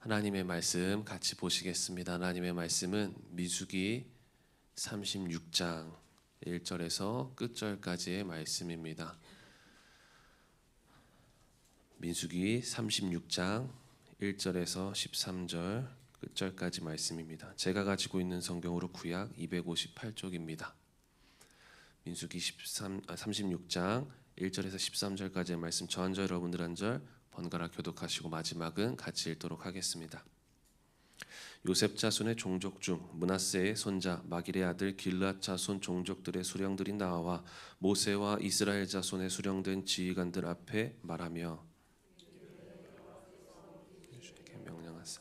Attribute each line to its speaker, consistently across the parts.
Speaker 1: 하나님의 말씀 같이 보시겠습니다. 하나님의 말씀은 민수기 36장 1절에서 끝절까지의 말씀입니다. 민수기 36장 1절에서 13절 끝절까지 말씀입니다. 제가 가지고 있는 성경으로 구약 258쪽입니다. 민수기 36장 1절에서 13절까지의 말씀, 저 한 절 여러분들 한 절 번갈아 교독하시고 마지막은 같이 읽도록 하겠습니다. 요셉 자손의 종족 중 므낫세의 손자 마길의 아들 길앗 자손 종족들의 수령들이 나와 모세와 이스라엘 자손의 수령된 지휘관들 앞에 말하며 주에게 명령하사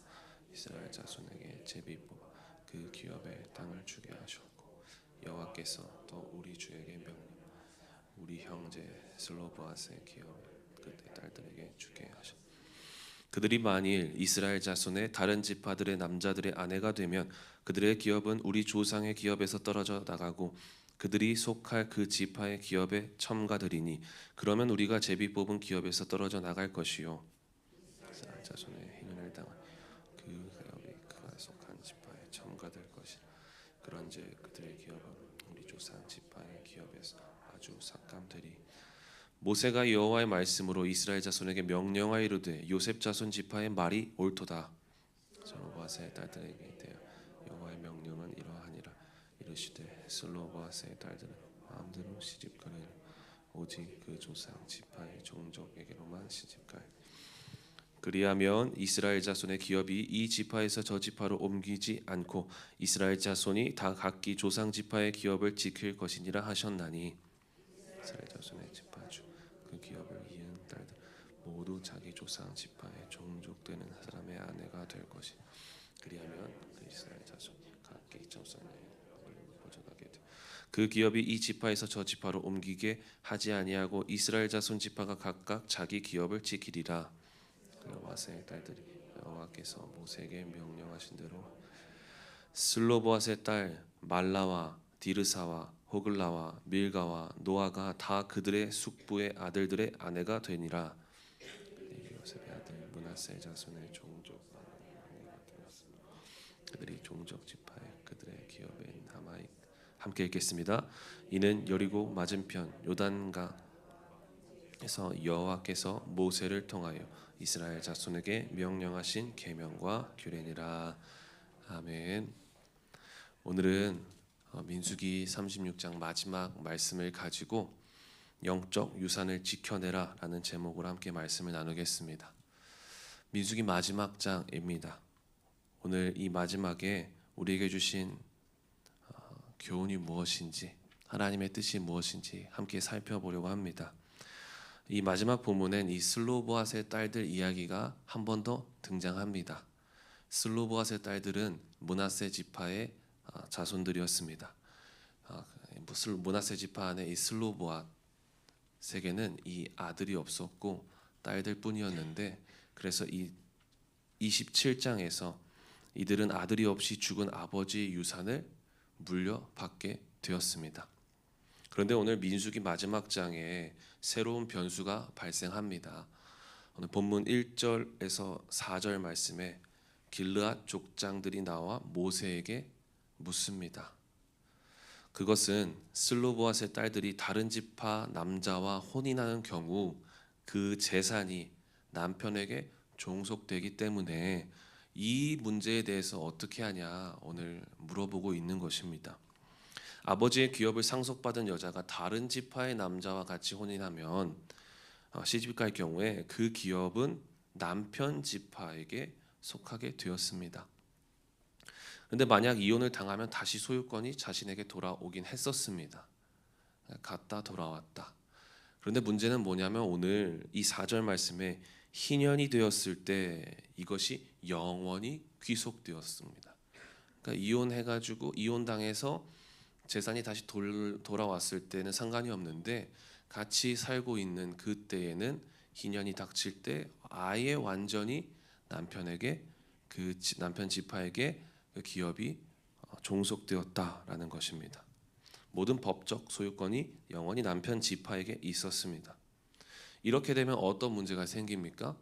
Speaker 1: 이스라엘 자손에게 제비 뽑아 그 기업의 땅을 주게 하셨고, 여호와께서 또 우리 주에게 명령 우리 형제 슬로보앗의 기업을 그때 딸들에게 주게 하셨다. 그들이 만일 이스라엘 자손의 다른 지파들의 남자들의 아내가 되면 그들의 기업은 우리 조상의 기업에서 떨어져 나가고 그들이 속할 그 지파의 기업에 첨가되리니 그러면 우리가 제비 뽑은 기업에서 떨어져 나갈 것이요, 이스라엘 자손의 희년을 당한 그 기업이 그가 속한 지파에 첨가될 것이라. 그런즉 그들의 기업은 우리 조상 지파의 기업에서 아주 삭감되리. 모세가 여호와의 말씀으로 이스라엘 자손에게 명령하여 이르되 요셉 자손 지파의 말이 옳도다. 슬로보앗의 딸들에게 대하여 여호와의 명령은 이러하니라. 이르시되 슬로보앗의 딸들은 마음대로 시집가리라. 오직 그 조상 지파의 종족에게로만 시집갈. 그리하면 이스라엘 자손의 기업이 이 지파에서 저 지파로 옮기지 않고 이스라엘 자손이 다 각기 조상 지파의 기업을 지킬 것이니라 하셨나니, 이스라엘 자손의 지파 중 그 기업을 이은 딸들 모두 자기 조상 지파의 종족되는 사람의 아내가 될 것이. 그리하면 그 이스라엘 자손이 각기 자손의 보존하게 돼. 그 기업이 이 지파에서 저 지파로 옮기게 하지 아니하고 이스라엘 자손 지파가 각각 자기 기업을 지키리라. 슬로보앗의 딸들이 여호와께서 모세에게 명령하신 대로 슬로보앗의 딸 말라와 디르사와 호글라와 밀가와 노아가 다 그들의 숙부의 아들들의 아내가 되니라. 요셉의 아들 므낫세 자손의 종족 아내가 되었습니다. 그들이 종족 지파에 그들의 기업에 남아. 함께 읽겠습니다. 이는 여리고 맞은편 요단강에서 여호와께서 모세를 통하여 이스라엘 자손에게 명령하신 계명과 규례니라. 아멘. 오늘은 민수기 36장 마지막 말씀을 가지고 영적 유산을 지켜내라 라는 제목으로 함께 말씀을 나누겠습니다. 민수기 마지막 장입니다. 오늘 이 마지막에 우리에게 주신 교훈이 무엇인지, 하나님의 뜻이 무엇인지 함께 살펴보려고 합니다. 이 마지막 본문엔 이 슬로보앗의 딸들 이야기가 한 번 더 등장합니다. 슬로보앗의 딸들은 므낫세 지파의 자손들이었습니다. 므낫세 지파 안에 이 슬로보앗에게는 이 아들이 없었고 딸들뿐이었는데, 그래서 이 27장에서 이들은 아들이 없이 죽은 아버지의 유산을 물려받게 되었습니다. 그런데 오늘 민수기 마지막 장에 새로운 변수가 발생합니다. 오늘 본문 1절에서 4절 말씀에 길르앗 족장들이 나와 모세에게 묻습니다. 그것은 슬로보앗의 딸들이 다른 지파 남자와 혼인하는 경우 그 재산이 남편에게 종속되기 때문에 이 문제에 대해서 어떻게 하냐 오늘 물어보고 있는 것입니다. 아버지의 기업을 상속받은 여자가 다른 지파의 남자와 같이 혼인하면 시집갈 경우에 그 기업은 남편 지파에게 속하게 되었습니다. 그런데 만약 이혼을 당하면 다시 소유권이 자신에게 돌아오긴 했었습니다. 갔다 돌아왔다. 그런데 문제는 뭐냐면 오늘 이 4절 말씀에 희년이 되었을 때 이것이 영원히 귀속되었습니다. 그러니까 이혼해가지고 이혼당해서 재산이 다시 돌아왔을 때는 상관이 없는데, 같이 살고 있는 그때에는 희년이 닥칠 때 아예 완전히 남편에게, 그 남편 지파에게 그 기업이 종속되었다라는 것입니다. 모든 법적 소유권이 영원히 남편 지파에게 있었습니다. 이렇게 되면 어떤 문제가 생깁니까?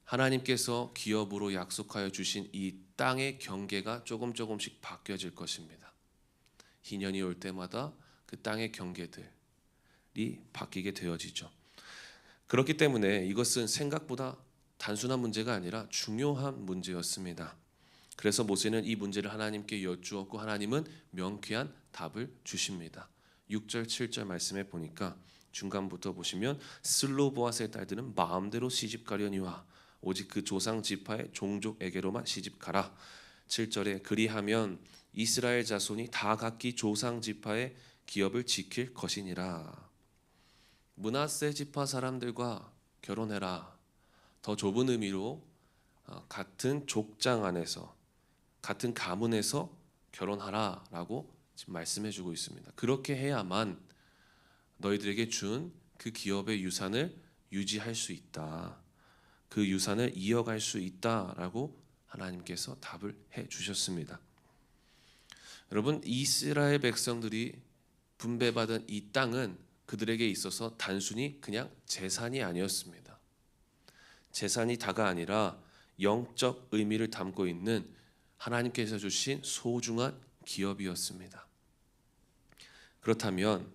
Speaker 1: 하나님께서 기업으로 약속하여 주신 이 땅의 경계가 조금씩 바뀌어질 것입니다. 희년이 올 때마다 그 땅의 경계들이 바뀌게 되어지죠. 그렇기 때문에 이것은 생각보다 단순한 문제가 아니라 중요한 문제였습니다. 그래서 모세는 이 문제를 하나님께 여쭈었고 하나님은 명쾌한 답을 주십니다. 6절 7절 말씀에 보니까 중간부터 보시면 슬로보아스의 딸들은 마음대로 시집가려니와 오직 그 조상 지파의 종족에게로만 시집가라. 7절에 그리하면 이스라엘 자손이 다 각기 조상 지파의 기업을 지킬 것이니라. 므낫세 지파 사람들과 결혼해라. 더 좁은 의미로 같은 족장 안에서 같은 가문에서 결혼하라라고 지금 말씀해주고 있습니다. 그렇게 해야만 너희들에게 준 그 기업의 유산을 유지할 수 있다. 그 유산을 이어갈 수 있다라고 하나님께서 답을 해주셨습니다. 여러분, 이스라엘 백성들이 분배받은 이 땅은 그들에게 있어서 단순히 그냥 재산이 아니었습니다. 재산이 다가 아니라 영적 의미를 담고 있는 하나님께서 주신 소중한 기업이었습니다. 그렇다면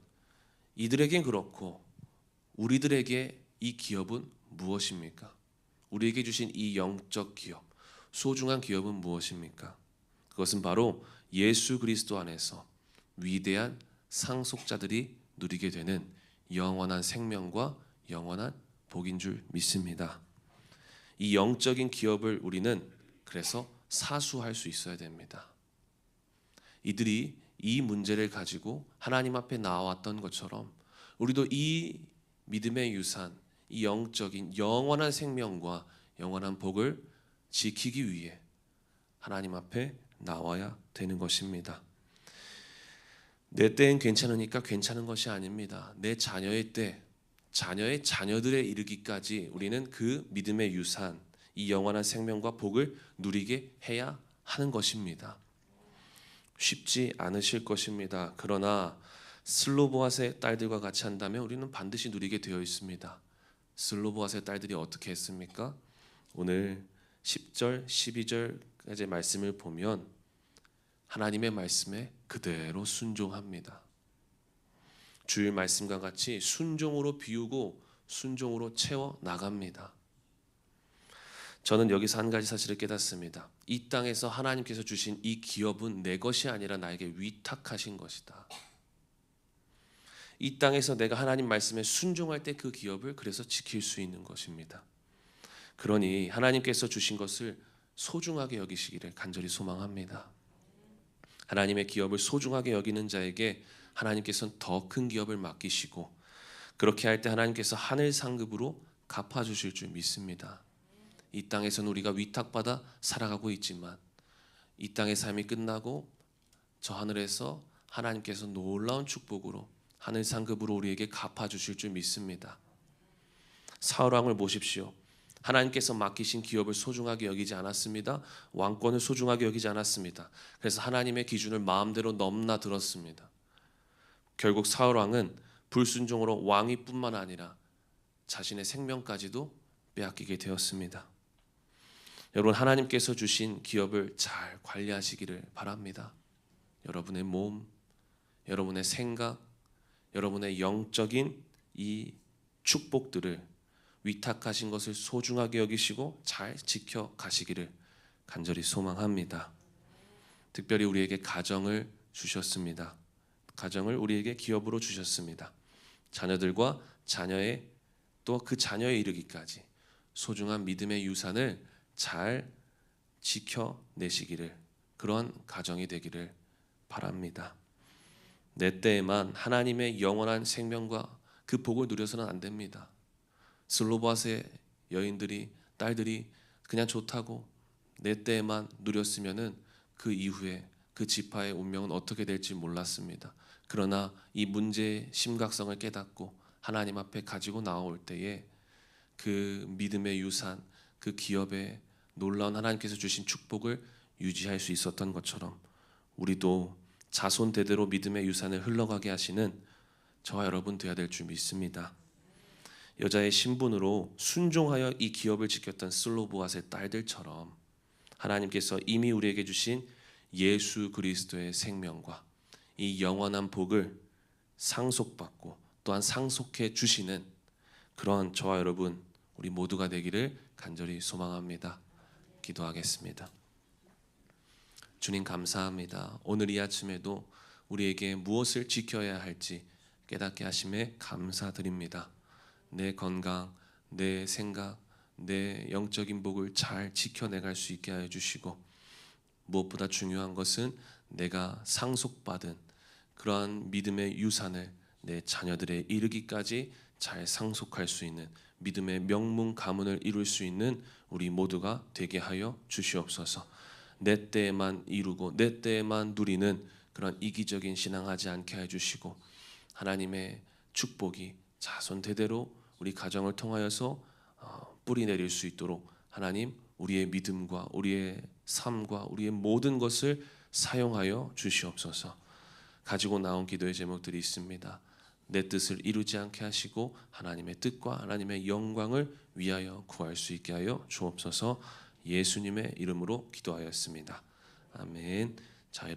Speaker 1: 이들에겐 그렇고 우리들에게 이 기업은 무엇입니까? 우리에게 주신 이 영적 기업, 소중한 기업은 무엇입니까? 그것은 바로 예수 그리스도 안에서 위대한 상속자들이 누리게 되는 영원한 생명과 영원한 복인 줄 믿습니다. 이 영적인 기업을 우리는 그래서 사수할 수 있어야 됩니다. 이들이 이 문제를 가지고 하나님 앞에 나왔던 것처럼 우리도 이 믿음의 유산, 이 영적인 영원한 생명과 영원한 복을 지키기 위해 하나님 앞에 나와야 되는 것입니다. 내 때엔 괜찮으니까 괜찮은 것이 아닙니다. 내 자녀의 때, 자녀의 자녀들에 이르기까지 우리는 그 믿음의 유산, 이 영원한 생명과 복을 누리게 해야 하는 것입니다. 쉽지 않으실 것입니다. 그러나 슬로보아스의 딸들과 같이 한다면 우리는 반드시 누리게 되어 있습니다. 슬로보아스의 딸들이 어떻게 했습니까? 오늘 10절, 12절까지 말씀을 보면 하나님의 말씀에 그대로 순종합니다. 주일 말씀과 같이 순종으로 비우고 순종으로 채워 나갑니다. 저는 여기서 한 가지 사실을 깨닫습니다. 이 땅에서 하나님께서 주신 이 기업은 내 것이 아니라 나에게 위탁하신 것이다. 이 땅에서 내가 하나님 말씀에 순종할 때 그 기업을 그래서 지킬 수 있는 것입니다. 그러니 하나님께서 주신 것을 소중하게 여기시기를 간절히 소망합니다. 하나님의 기업을 소중하게 여기는 자에게 하나님께서는 더 큰 기업을 맡기시고 그렇게 할 때 하나님께서 하늘 상급으로 갚아주실 줄 믿습니다. 이 땅에서는 우리가 위탁받아 살아가고 있지만 이 땅의 삶이 끝나고 저 하늘에서 하나님께서 놀라운 축복으로 하늘 상급으로 우리에게 갚아주실 줄 믿습니다. 사울왕을 보십시오. 하나님께서 맡기신 기업을 소중하게 여기지 않았습니다. 왕권을 소중하게 여기지 않았습니다. 그래서 하나님의 기준을 마음대로 넘나들었습니다. 결국 사울왕은 불순종으로 왕위뿐만 아니라 자신의 생명까지도 빼앗기게 되었습니다. 여러분, 하나님께서 주신 기업을 잘 관리하시기를 바랍니다. 여러분의 몸, 여러분의 생각, 여러분의 영적인 이 축복들을 위탁하신 것을 소중하게 여기시고 잘 지켜가시기를 간절히 소망합니다. 특별히 우리에게 가정을 주셨습니다. 가정을 우리에게 기업으로 주셨습니다. 자녀들과 자녀의 또 그 자녀에 이르기까지 소중한 믿음의 유산을 잘 지켜내시기를, 그러한 가정이 되기를 바랍니다. 내 때에만 하나님의 영원한 생명과 그 복을 누려서는 안 됩니다. 슬로보아스의 여인들이, 딸들이 그냥 좋다고 내 때에만 누렸으면은 그 이후에 그 지파의 운명은 어떻게 될지 몰랐습니다. 그러나 이 문제의 심각성을 깨닫고 하나님 앞에 가지고 나올 때에 그 믿음의 유산, 그 기업의 놀라운 하나님께서 주신 축복을 유지할 수 있었던 것처럼 우리도 자손 대대로 믿음의 유산을 흘러가게 하시는 저와 여러분 되어야 될 줄 믿습니다. 여자의 신분으로 순종하여 이 기업을 지켰던 슬로보앗의 딸들처럼 하나님께서 이미 우리에게 주신 예수 그리스도의 생명과 이 영원한 복을 상속받고 또한 상속해 주시는 그런 저와 여러분 우리 모두가 되기를 간절히 소망합니다. 기도하겠습니다. 주님 감사합니다. 오늘 이 아침에도 우리에게 무엇을 지켜야 할지 깨닫게 하심에 감사드립니다. 내 건강, 내 생각, 내 영적인 복을 잘 지켜내갈 수 있게 하여 주시고 무엇보다 중요한 것은 내가 상속받은 그러한 믿음의 유산을 내 자녀들에 이르기까지 잘 상속할 수 있는 믿음의 명문 가문을 이룰 수 있는 우리 모두가 되게 하여 주시옵소서. 내 때에만 이루고 내 때에만 누리는 그런 이기적인 신앙하지 않게 해주시고 하나님의 축복이 자손 대대로 우리 가정을 통하여서 뿌리 내릴 수 있도록 하나님 우리의 믿음과 우리의 삶과 우리의 모든 것을 사용하여 주시옵소서. 가지고 나온 기도의 제목들이 있습니다. 내 뜻을 이루지 않게 하시고 하나님의 뜻과 하나님의 영광을 위하여 구할 수 있게 하여 주옵소서. 예수님의 이름으로 기도하였습니다. 아멘. 자,